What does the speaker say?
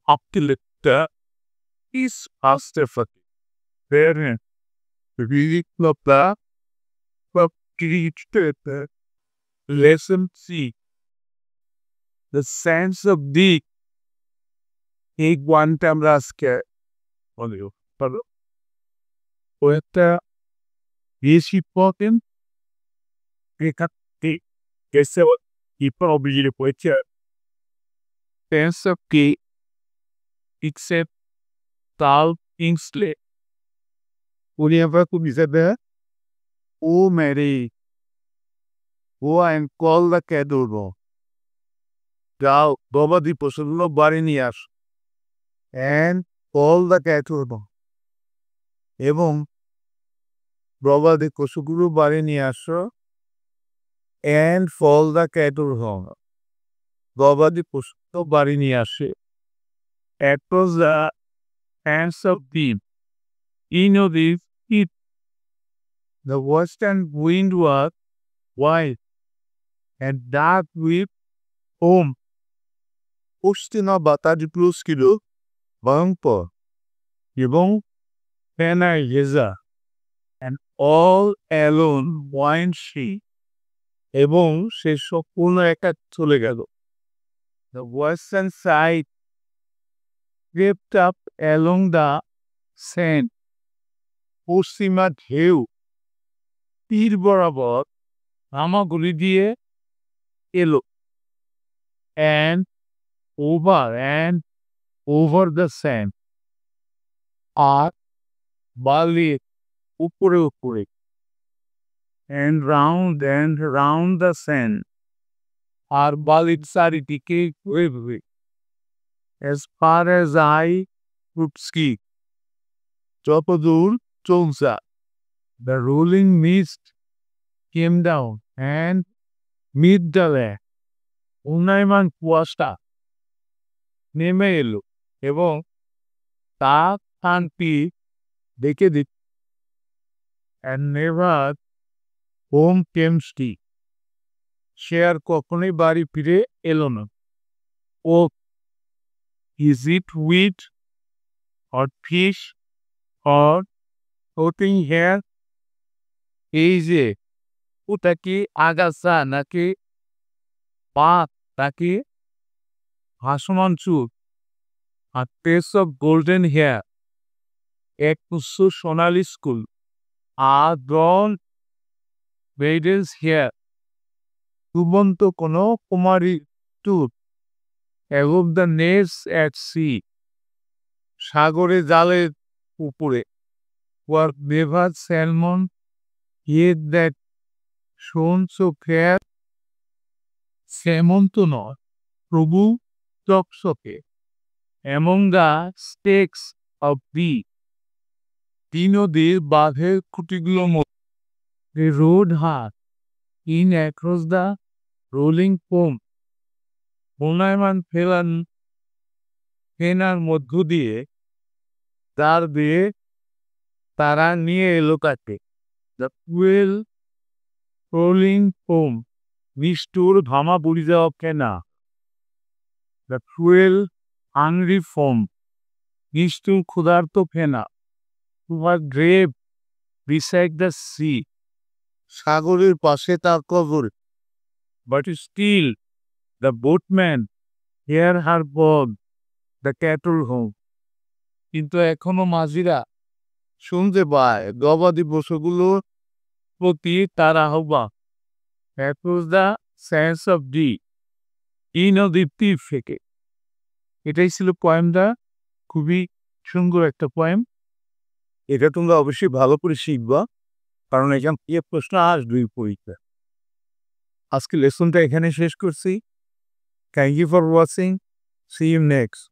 Abgelegter ist fast der Verkehr. Richtler verpflichtete Lesson C. The sense of the এই ওয়ানটা আমরা আজকে বলিও পারো ওটা বেশি ইম্পর্টেন্ট এখানে গেছে ইপার অবিজিরে পড়েছে সেন্স অফ কি except Tal Kingsley উনি আবার খুব হিসেবে ও মেরি ও and call the cattle যাও গবাদি পশুগুলো বাড়ি নিয়ে আস and call the cattle এবং গবাদি পশুগুলো বাড়ি নিয়ে আসো and fall the cattle home গবাদি পশু তো বাড়ি নিয়ে আসে across the hands of them in the heat the western wind was wild and dark with home পশ্চিমা বাতাসগুলো ছিল ভয়ঙ্কর এবং ফেনায় ঘেঁষা and all alone wine she এবং সে সম্পূর্ণ একা চলে গেল the western side crept up along the sand পশ্চিমা ঢেউ তীর বরাবর হামাগুড়ি দিয়ে এলো and over the sand আর বালির উপরে উপরে and round the sand আর বালির চারিদিকে ঘুরে ঘুরে as far as I could see যতদূর চোখ যায় the rolling mist came down and meet the land উন্নয়মান কুয়াশা নেমে এলো এবং তা শান্তি দেখে দিত and never home came she সে আর কখনোই বাড়ি ফিরে এলো না ও is it wheat or fish or floating here এই যে ওটা কি আগাছা নাকি পাত নাকি ভাসমান চুল আর পেস অফ গোল্ডেন হেয়ার এক উচ্চ সোনালি স্কুল আর ব্রন মেডেলস হেয়ার ডুবন্ত কোনো কুমারী চুল above the nets at sea সাগরে জালের উপরে were never salmon yet that shone so fair সেমন তো নয় প্রভু চকচকে among the stakes of the নদীর বাঁধের খুঁটিগুলোর মধ্যে the road had in across the rolling foam ঘূর্ণায়মান ফেনার মধ্য দিয়ে তার দিয়ে তারা নিয়ে এলো কাছে the fuel rolling foam নিষ্ঠুর ধামা বুড়ি যাওয়া ফেনা the fuel hungry foam নিষ্ঠুর ক্ষুধার্ত ফেনা who was grave beside the sea সাগরের পাশে তার কবর but still the boatman here her board the cattle home কিন্তু এখনো মাঝিরা শুনতে পায় গবাদি পশুগুলোর প্রতি তার আহ্বান across the sands of নদীর তীর থেকে এটাই ছিল পয়েমটা খুবই সুন্দর একটা পয়েম এটা তোমরা অবশ্যই ভালো করে শিখবা কারণ এখান থেকে প্রশ্ন আসবেই পরীক্ষা আজকে লেসনটা এখানে শেষ করছি thank you for watching see you next